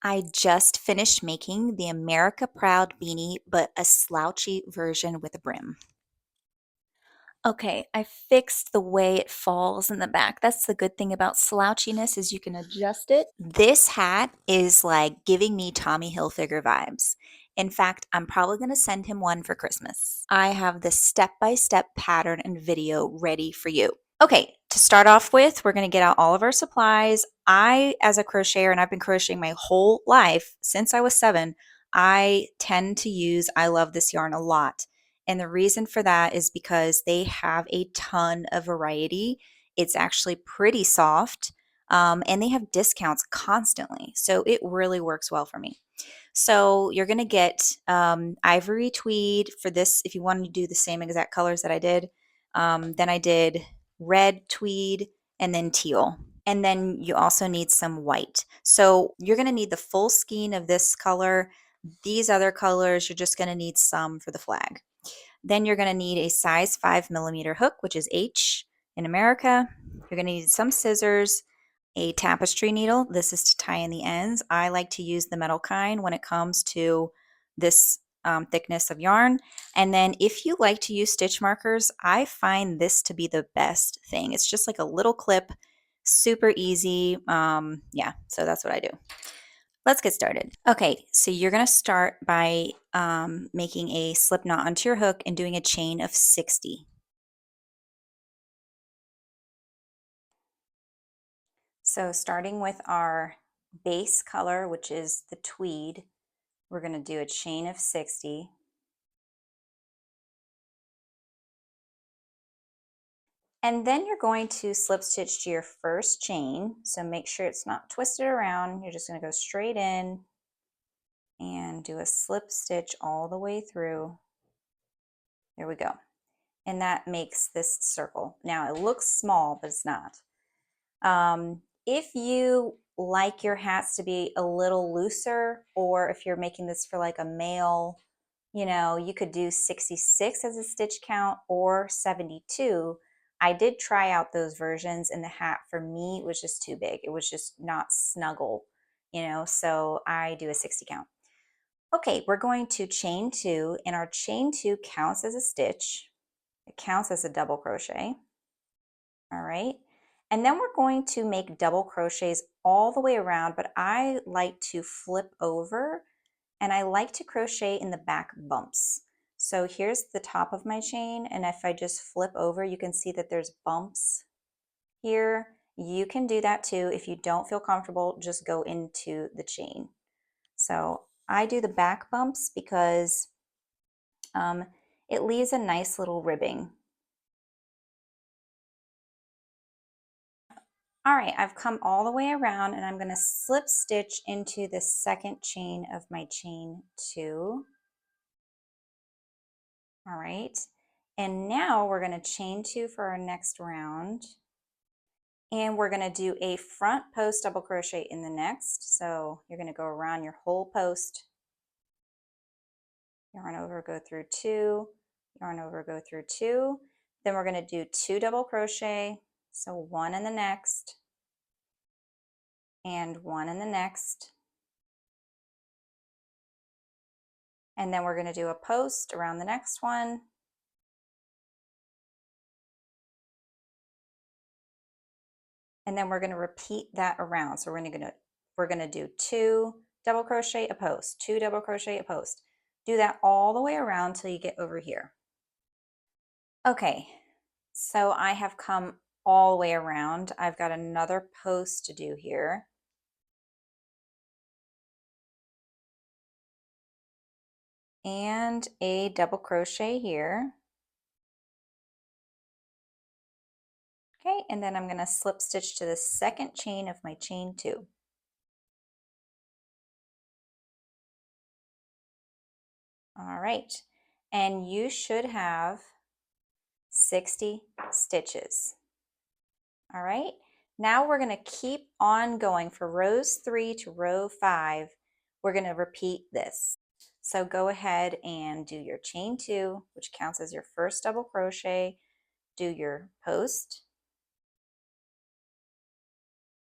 I just finished making the America Proud beanie, but a slouchy version with a brim. Okay, I fixed the way it falls in the back. That's the good thing about slouchiness is you can adjust it. This hat is like giving me Tommy Hilfiger vibes. In fact, I'm probably going to send him one for Christmas. I have the step-by-step pattern and video ready for you. Okay, to start off with, we're going to get out all of our supplies. As a crocheter, and I've been crocheting my whole life since I was 7, I tend to use I Love This Yarn a lot. And the reason for that is because they have a ton of variety. It's actually pretty soft, and they have discounts constantly. So it really works well for me. So you're going to get ivory tweed for this if you wanted to do the same exact colors that I did. Then I did red tweed and then teal. And then you also need some white. So you're going to need the full skein of this color. These other colors, you're just going to need some for the flag. Then you're going to need a size 5mm hook, which is H in America. You're going to need some scissors, a tapestry needle. This is to tie in the ends. I like to use the metal kind when it comes to this thickness of yarn. And then if you like to use stitch markers, I find this to be the best thing. It's just like a little clip, super easy. Yeah, so that's what I do. Let's get started. Okay, so you're going to start by making a slip knot onto your hook and doing a chain of 60. So starting with our base color, which is the tweed, we're going to do a chain of 60. And then you're going to slip stitch to your first chain. So make sure it's not twisted around. You're just going to go straight in and do a slip stitch all the way through. There we go. And that makes this circle. Now it looks small, but it's not. If you like your hats to be a little looser, or if you're making this for like a male, you could do 66 as a stitch count or 72. I did try out those versions, and the hat for me was just too big. It was just not snuggle, so I do a 60 count. Okay, we're going to chain 2, and our chain 2 counts as a stitch. It counts as a double crochet. All right. And then we're going to make double crochets all the way around, but I like to flip over and I like to crochet in the back bumps. So here's the top of my chain, and if I just flip over, you can see that there's bumps here. You can do that too. If you don't feel comfortable, just go into the chain. So I do the back bumps because it leaves a nice little ribbing. All right, I've come all the way around, and I'm going to slip stitch into the second chain of my chain 2. All right, and now we're going to chain 2 for our next round, and we're going to do a front post double crochet in the next. So you're going to go around your whole post, yarn over, go through 2, yarn over, go through 2. Then we're going to do 2 double crochet, so 1 in the next and 1 in the next. And then we're going to do a post around the next one. And then we're going to repeat that around. So we're going to do 2 double crochet, a post, 2 double crochet, a post. Do that all the way around till you get over here. Okay, so I have come all the way around. I've got another post to do here. And a double crochet here. Okay, and then I'm going to slip stitch to the second chain of my chain 2. All right, and you should have 60 stitches. All right, now we're going to keep on going for rows 3 to row 5. We're going to repeat this. So go ahead and do your chain 2, which counts as your first double crochet, do your post,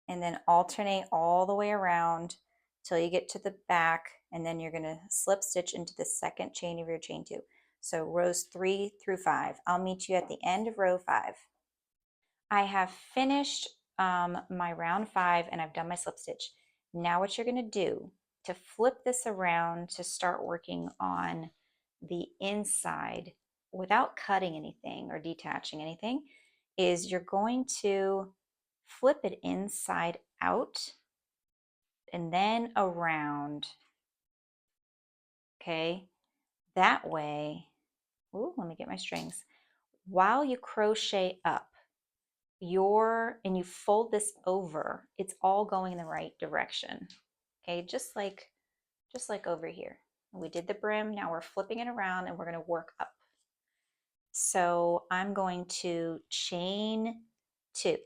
and then alternate all the way around till you get to the back, and then you're going to slip stitch into the second chain of your chain 2. So rows 3 through 5. I'll meet you at the end of row 5. I have finished my round 5 and I've done my slip stitch. Now what you're going to do to flip this around to start working on the inside without cutting anything or detaching anything is you're going to flip it inside out and then around. Okay, that way, ooh, let me get my strings. While you crochet up, and you fold this over, it's all going in the right direction. Okay, just like over here. We did the brim, now we're flipping it around and we're going to work up. So I'm going to chain 2.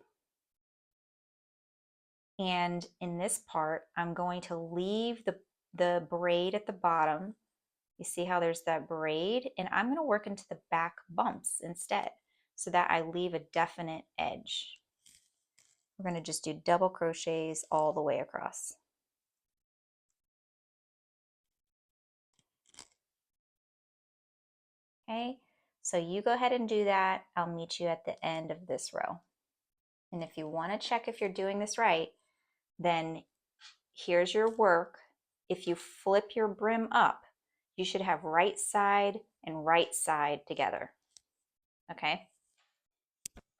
And in this part, I'm going to leave the braid at the bottom. You see how there's that braid? And I'm going to work into the back bumps instead so that I leave a definite edge. We're going to just do double crochets all the way across. Okay, so you go ahead and do that. I'll meet you at the end of this row. And if you want to check if you're doing this right, then here's your work. If you flip your brim up, you should have right side and right side together. Okay?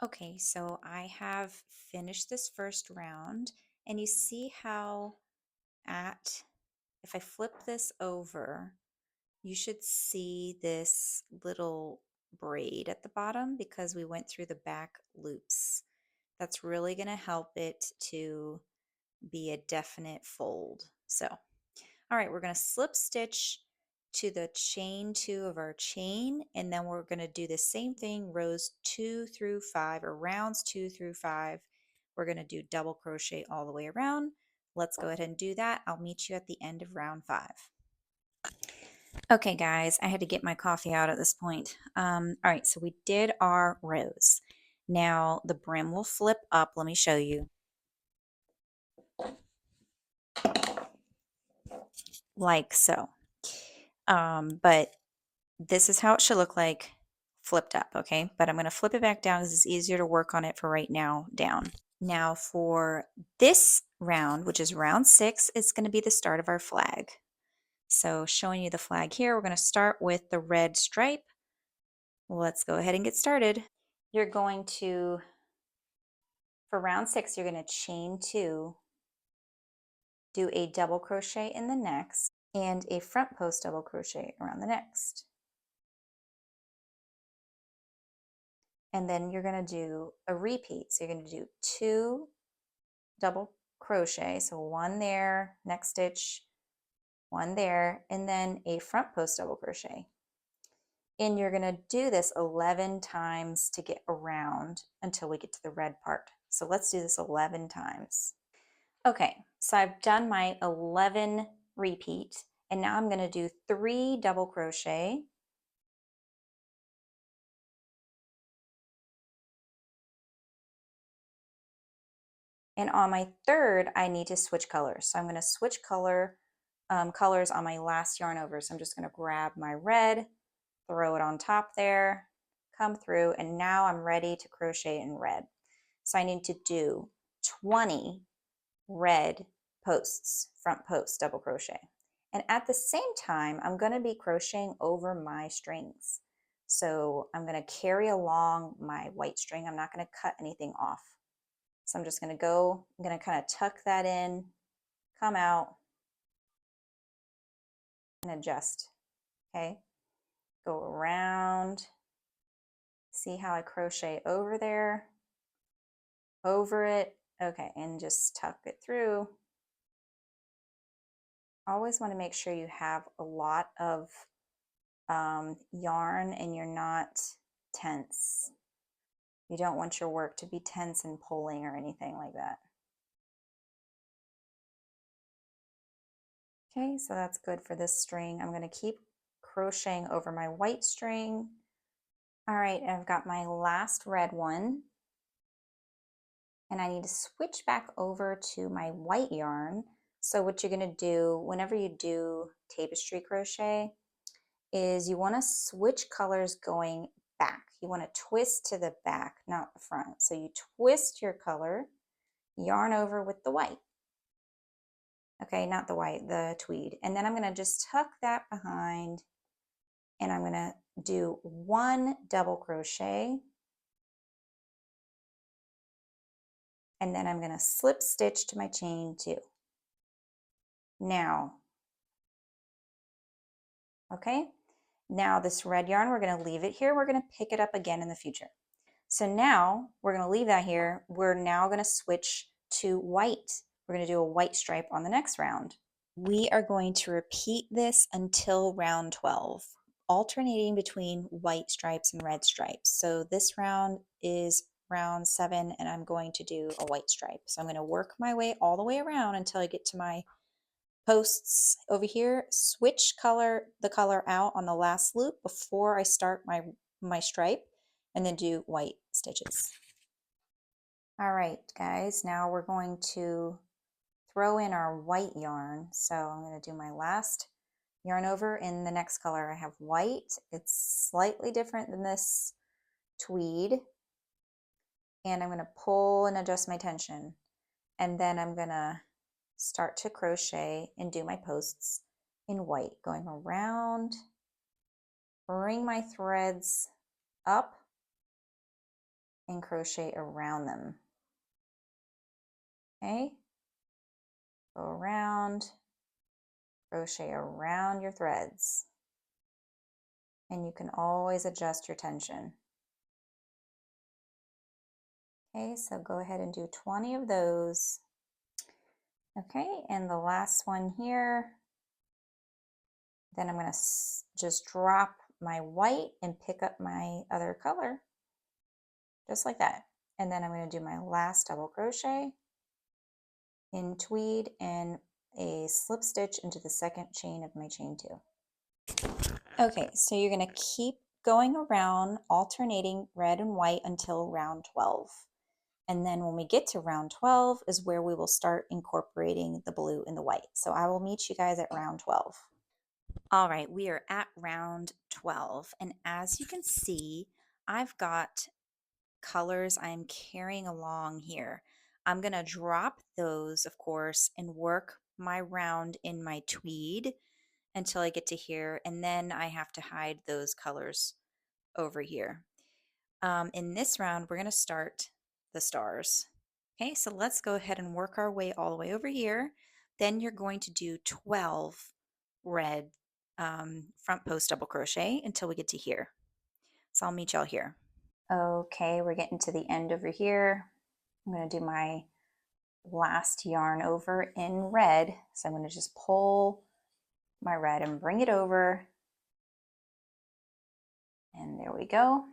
Okay, so I have finished this first round, and you see how if I flip this over, you should see this little braid at the bottom because we went through the back loops. That's really going to help it to be a definite fold. So, all right, we're going to slip stitch to the chain 2 of our chain, and then we're going to do the same thing, rows 2 through 5, or rounds 2 through 5. We're going to do double crochet all the way around. Let's go ahead and do that. I'll meet you at the end of round 5. Okay, guys, I had to get my coffee out at this point. All right, so we did our rows. Now the brim will flip up. Let me show you. Like so. But this is how it should look like flipped up, okay? But I'm going to flip it back down because it's easier to work on it for right now down. Now for this round, which is round 6, it's going to be the start of our flag. So showing you the flag here, we're going to start with the red stripe. Let's go ahead and get started. You're going to, for round 6, you're going to chain 2, do a double crochet in the next, and a front post double crochet around the next. And then you're going to do a repeat. So you're going to do 2 double crochet. So 1 there, next stitch, 1 there, and then a front post double crochet. And you're going to do this 11 times to get around until we get to the red part. So let's do this 11 times. Okay, so I've done my 11 repeat, and now I'm going to do 3 double crochet. And on my third, I need to switch colors. So I'm going to switch colors on my last yarn over. So I'm just going to grab my red, throw it on top there, come through, and now I'm ready to crochet in red. So I need to do 20 red posts, front post double crochet. And at the same time, I'm going to be crocheting over my strings. So I'm going to carry along my white string. I'm not going to cut anything off. So I'm just going to go, I'm going to kind of tuck that in, come out, and adjust. Okay, go around. See how I crochet over there, over it. Okay, and just tuck it through. Always want to make sure you have a lot of yarn and you're not tense. You don't want your work to be tense and pulling or anything like that. Okay, so that's good for this string. I'm going to keep crocheting over my white string. All right, I've got my last red one. And I need to switch back over to my white yarn. So what you're going to do whenever you do tapestry crochet is you want to switch colors going back. You want to twist to the back, not the front. So you twist your color, yarn over with the white. Okay, not the white, the tweed. And then I'm going to just tuck that behind, and I'm going to do 1 double crochet, and then I'm going to slip stitch to my chain 2. Now, okay, now this red yarn, we're going to leave it here. We're going to pick it up again in the future. So now we're going to leave that here. We're now going to switch to white. We're going to do a white stripe on the next round. We are going to repeat this until round 12, alternating between white stripes and red stripes. So this round is round 7, and I'm going to do a white stripe. So I'm going to work my way all the way around until I get to my posts over here, switch the color out on the last loop before I start my stripe, and then do white stitches. All right, guys, now we're going to throw in our white yarn. So I'm going to do my last yarn over in the next color. I have white. It's slightly different than this tweed. And I'm going to pull and adjust my tension. And then I'm going to start to crochet and do my posts in white, going around, bring my threads up, and crochet around them. Okay, go around, crochet around your threads, and you can always adjust your tension. Okay, so go ahead and do 20 of those. Okay, and the last one here, then I'm going to just drop my white and pick up my other color, just like that. And then I'm going to do my last double crochet in tweed and a slip stitch into the second chain of my chain 2. Okay, so you're going to keep going around, alternating red and white until round 12. And then when we get to round 12 is where we will start incorporating the blue and the white. So I will meet you guys at round 12. All right, we are at round 12. And as you can see, I've got colors I'm carrying along here. I'm going to drop those, of course, and work my round in my tweed until I get to here. And then I have to hide those colors over here. In this round, we're going to start the stars. Okay, so let's go ahead and work our way all the way over here. Then you're going to do 12 red front post double crochet until we get to here. So I'll meet y'all here. Okay, we're getting to the end over here. I'm going to do my last yarn over in red. So I'm going to just pull my red and bring it over. And there we go.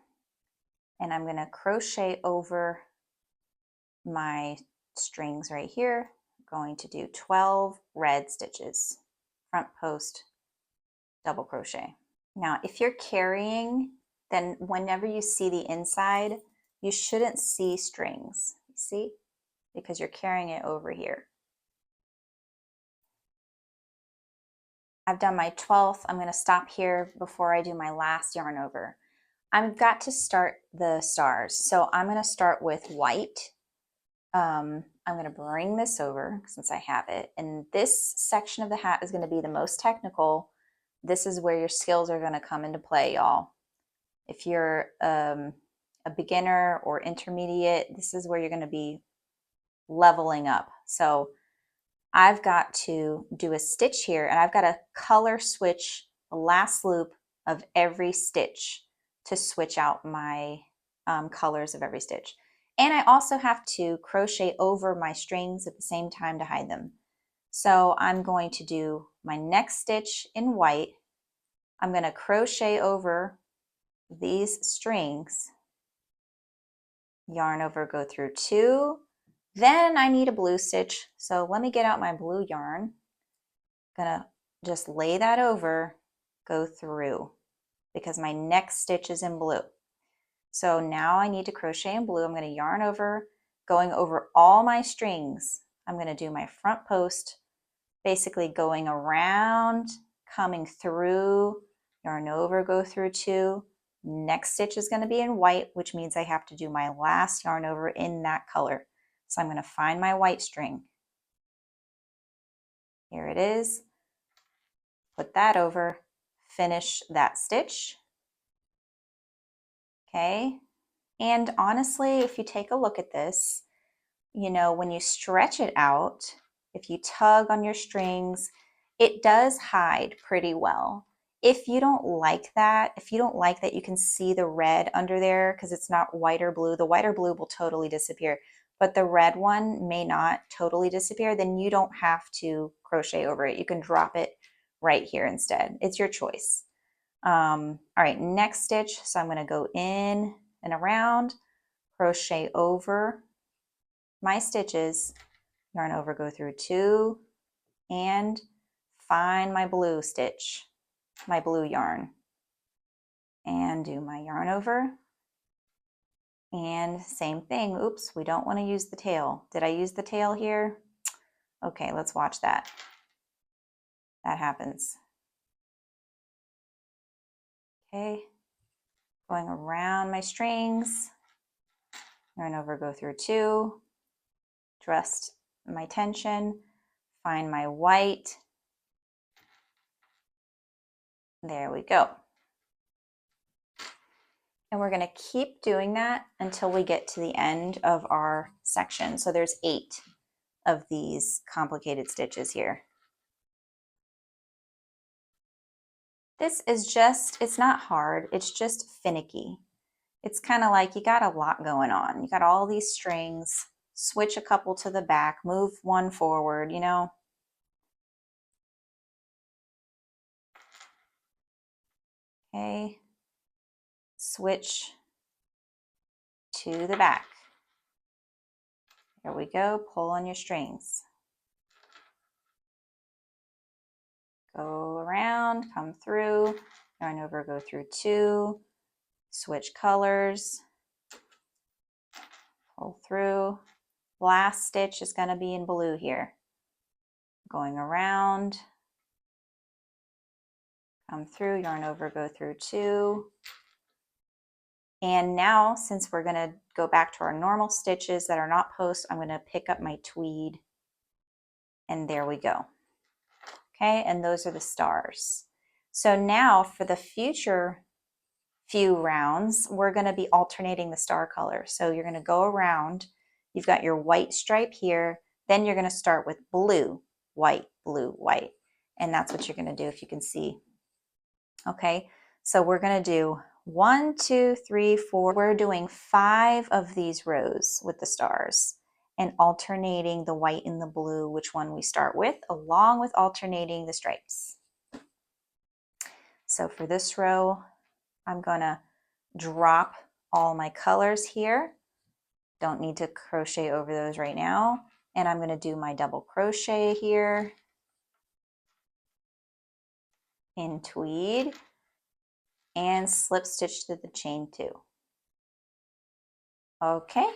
And I'm going to crochet over my strings right here. I'm going to do 12 red stitches, front post double crochet. Now, if you're carrying, then whenever you see the inside, you shouldn't see strings, see? Because you're carrying it over here. I've done my 12th. I'm going to stop here before I do my last yarn over. I've got to start the stars. So I'm going to start with white. I'm going to bring this over since I have it. And this section of the hat is going to be the most technical. This is where your skills are going to come into play, y'all. If you're a beginner or intermediate, this is where you're going to be leveling up. So I've got to do a stitch here, and I've got to color switch the last loop of every stitch to switch out my colors of every stitch. And I also have to crochet over my strings at the same time to hide them. So I'm going to do my next stitch in white. I'm going to crochet over these strings, yarn over, go through 2. Then I need a blue stitch. So let me get out my blue yarn. I'm going to just lay that over, go through, because my next stitch is in blue. So now I need to crochet in blue. I'm going to yarn over, going over all my strings. I'm going to do my front post basically going around, coming through, yarn over, go through 2. Next stitch is going to be in white, which means I have to do my last yarn over in that color. So I'm going to find my white string. Here it is. Put that over, finish that stitch. Okay. And honestly, if you take a look at this, you know, when you stretch it out, if you tug on your strings, it does hide pretty well. If you don't like that, if you don't like that you can see the red under there because it's not white or blue, the white or blue will totally disappear, but the red one may not totally disappear, then you don't have to crochet over it. You can drop it right here instead. It's your choice. All right, next stitch. So I'm going to go in and around, crochet over my stitches, yarn over, go through 2, and find my blue stitch, my blue yarn, and do my yarn over. And same thing. Oops, we don't want to use the tail. Did I use the tail here? Okay, let's watch that. That happens. Okay, going around my strings, yarn over, go through 2, trust my tension, find my white. There we go. And we're going to keep doing that until we get to the end of our section. So there's 8 of these complicated stitches here. This is just, it's not hard, it's just finicky. It's kind of like you got a lot going on. You got all these strings, switch a couple to the back, move one forward, you know. Okay, switch to the back. There we go, pull on your strings. Go around, come through, yarn over, go through 2, switch colors, pull through. Last stitch is going to be in blue here. Going around, come through, yarn over, go through 2. And now, since we're going to go back to our normal stitches that are not post, I'm going to pick up my tweed, and there we go. Okay, and those are the stars. So now for the future few rounds, we're going to be alternating the star color. So you're going to go around, you've got your white stripe here, then you're going to start with blue, white, and that's what you're going to do if you can see. Okay, so we're going to do 1, 2, 3, 4. We're doing 5 of these rows with the stars and alternating the white and the blue, which one we start with, along with alternating the stripes. So for this row, I'm going to drop all my colors here. Don't need to crochet over those right now. And I'm going to do my double crochet here in tweed and slip stitch to the chain 2. Okay,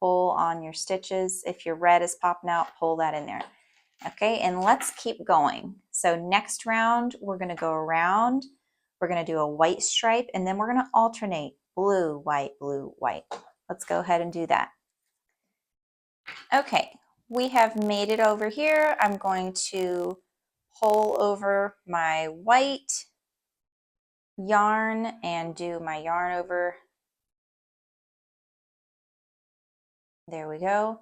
pull on your stitches. If your red is popping out, pull that in there. Okay, and let's keep going. So next round, we're going to go around. We're going to do a white stripe, and then we're going to alternate blue, white, blue, white. Let's go ahead and do that. Okay, we have made it over here. I'm going to pull over my white yarn and do my yarn over. There we go.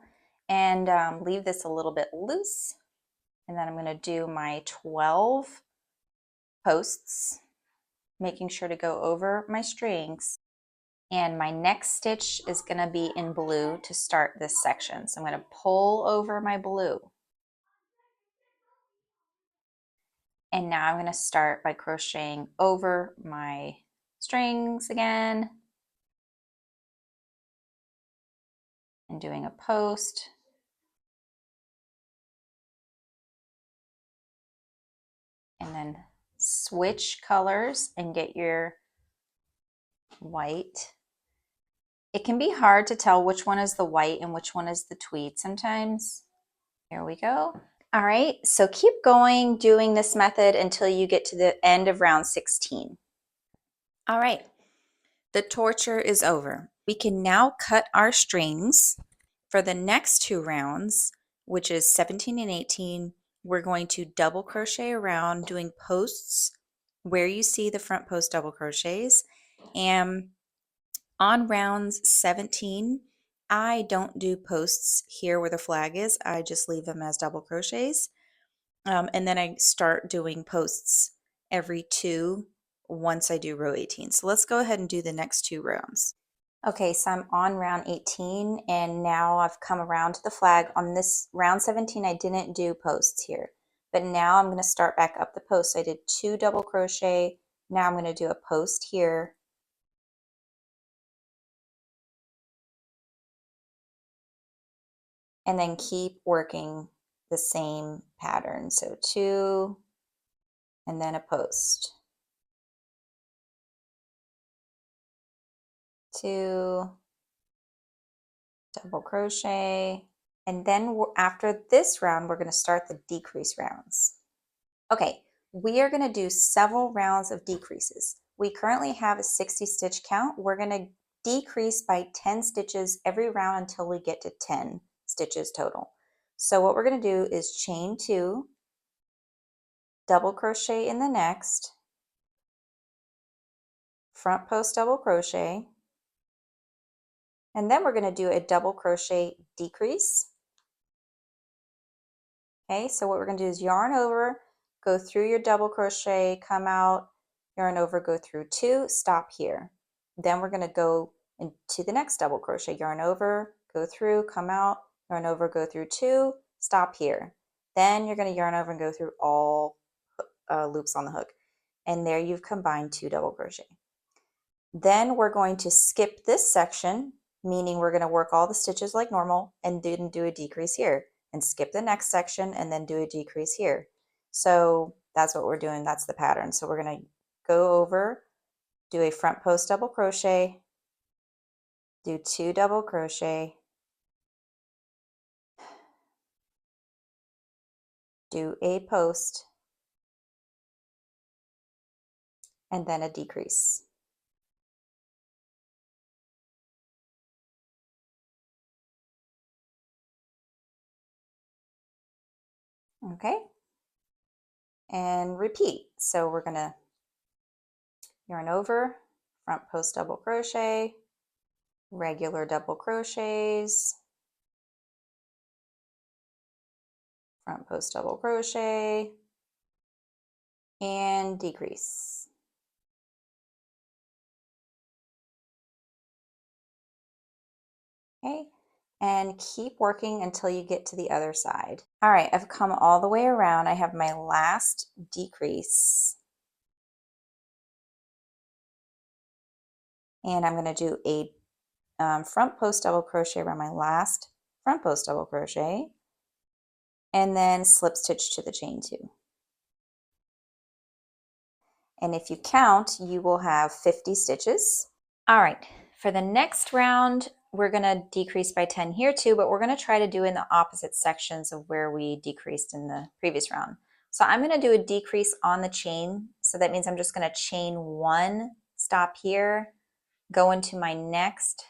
And leave this a little bit loose. And then I'm going to do my 12 posts, making sure to go over my strings. And my next stitch is going to be in blue to start this section. So I'm going to pull over my blue. And now I'm going to start by crocheting over my strings again and doing a post. And then switch colors and get your white. It can be hard to tell which one is the white and which one is the tweed sometimes. Here we go. All right, so keep going doing this method until you get to the end of round 16. All right, the torture is over. We can now cut our strings. For the next two rounds, which is 17 and 18, we're going to double crochet around doing posts where you see the front post double crochets. And on rounds 17, I don't do posts here where the flag is. I just leave them as double crochets. And then I start doing posts every two once I do row 18. So let's go ahead and do the next two rounds. Okay, so I'm on round 18 and now I've come around to the flag. On this round 17, I didn't do posts here, but now I'm going to start back up the post. I did two double crochet. Now I'm going to do a post here. And then keep working the same pattern. So two and then a post. Two, double crochet. And then after this round, we're going to start the decrease rounds. Okay, we are going to do several rounds of decreases. We currently have a 60 stitch count. We're going to decrease by 10 stitches every round until we get to 10 stitches total. So what we're going to do is chain two, double crochet in the next, front post double crochet, and then we're going to do a double crochet decrease. Okay, so what we're going to do is yarn over, go through your double crochet, come out, yarn over, go through two, stop here. Then we're going to go into the next double crochet, yarn over, go through, come out, yarn over, go through two, stop here. Then you're going to yarn over and go through all loops on the hook. And there you've combined two double crochet. Then we're going to skip this section, meaning we're going to work all the stitches like normal and then do a decrease here, and skip the next section and then do a decrease here. So that's what we're doing. That's the pattern. So we're going to go over, do a front post double crochet, do two double crochet, do a post, and then a decrease. Okay, and repeat. So we're going to yarn over, front post double crochet, regular double crochets, front post double crochet, and decrease. Okay, and keep working until you get to the other side. All right, I've come all the way around. I have my last decrease. And I'm going to do a front post double crochet around my last front post double crochet, and then slip stitch to the chain two. And if you count, you will have 50 stitches. All right, for the next round, we're going to decrease by 10 here too, but we're going to try to do in the opposite sections of where we decreased in the previous round. So I'm going to do a decrease on the chain. So that means I'm just going to chain one, stop here, go into my next,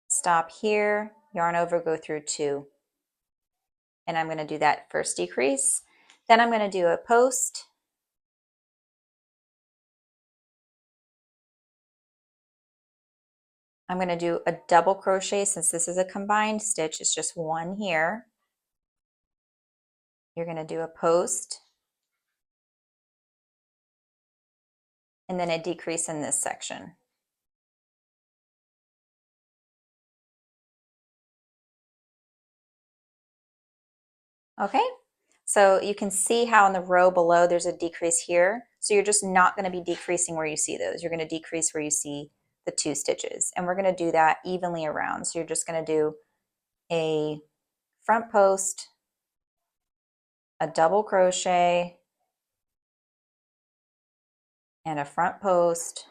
stop here, yarn over, go through two. And I'm going to do that first decrease. Then I'm going to do a post. I'm going to do a double crochet since this is a combined stitch. It's just one here. You're going to do a post and then a decrease in this section. Okay, so you can see how in the row below there's a decrease here. So you're just not going to be decreasing where you see those. You're going to decrease where you see the two stitches. And we're going to do that evenly around. So you're just going to do a front post, a double crochet, and a front post,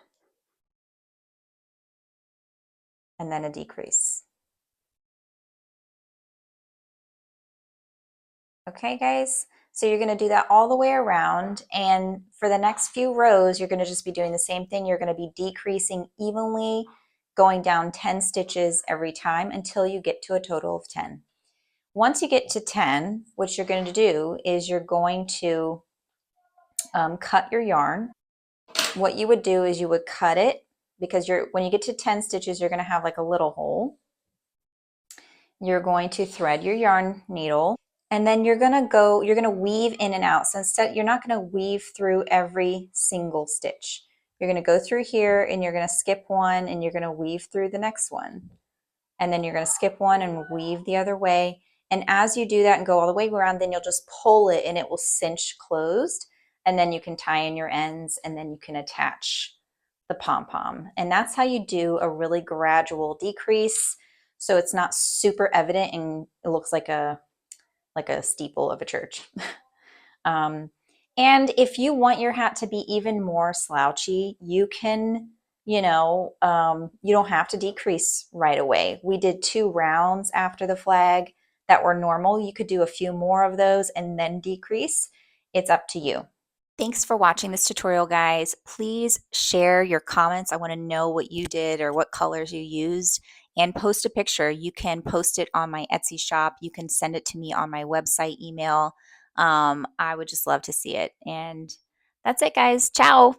and then a decrease. Okay, guys? So you're gonna do that all the way around, and for the next few rows, you're gonna just be doing the same thing. You're gonna be decreasing evenly, going down 10 stitches every time until you get to a total of 10. Once you get to 10, what you're going to do is you're going to cut your yarn. What you would do is you would cut it because when you get to 10 stitches, you're going to have like a little hole. You're going to thread your yarn needle, and then you're going to weave in and out. So instead, you're not going to weave through every single stitch. You're going to go through here and you're going to skip one and you're going to weave through the next one. And then you're going to skip one and weave the other way. And as you do that and go all the way around, then you'll just pull it and it will cinch closed. And then you can tie in your ends and then you can attach the pom-pom. And that's how you do a really gradual decrease. So it's not super evident and it looks like a steeple of a church. Um, and if you want your hat to be even more slouchy, you can, you don't have to decrease right away. We did 2 rounds after the flag that were normal. You could do a few more of those and then decrease. It's up to you. Thanks for watching this tutorial, guys. Please share your comments. I want to know what you did or what colors you used, and post a picture. You can post it on my Etsy shop. You can send it to me on my website email. I would just love to see it. And that's it, guys. Ciao.